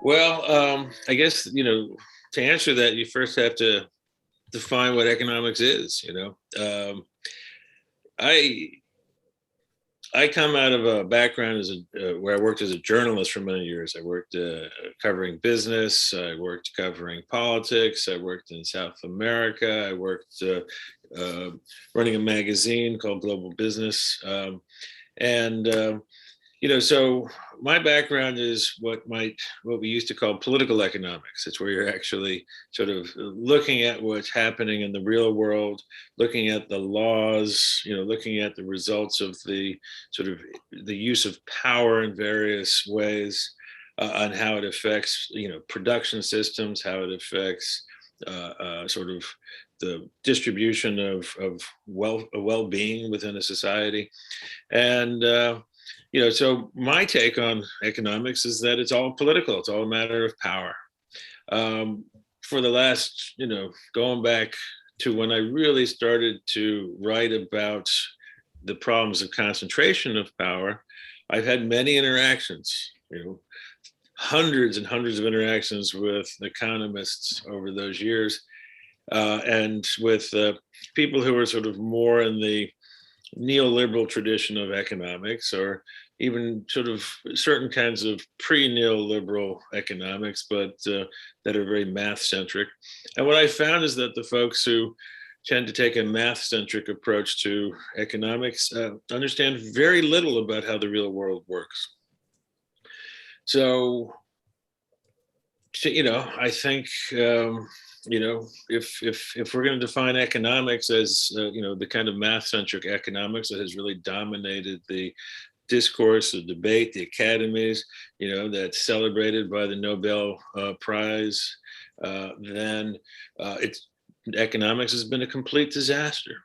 I guess, to answer that, you first have to define what economics is. I I come out of a background where I worked as a journalist for many years. I worked covering business. I worked covering politics. I worked in South America. I worked running a magazine called Global Business. And so my background is what we used to call political economics. It's where you're actually sort of looking at what's happening in the real world, looking at the laws, looking at the results of the sort of the use of power in various ways, on how it affects, production systems, how it affects sort of the distribution of well-being within a society. And so my take on economics is that it's all political. It's all a matter of power. For the last, going back to when I really started to write about the problems of concentration of power, I've had many interactions, hundreds and hundreds of interactions with economists over those years, and with people who are sort of more in the neoliberal tradition of economics, or even sort of certain kinds of pre-neoliberal economics, but that are very math-centric. And what I found is that the folks who tend to take a math-centric approach to economics understand very little about how the real world works. So, I think if we're going to define economics as the kind of math-centric economics that has really dominated the discourse, the debate, the academies, that's celebrated by the Nobel Prize, then economics has been a complete disaster.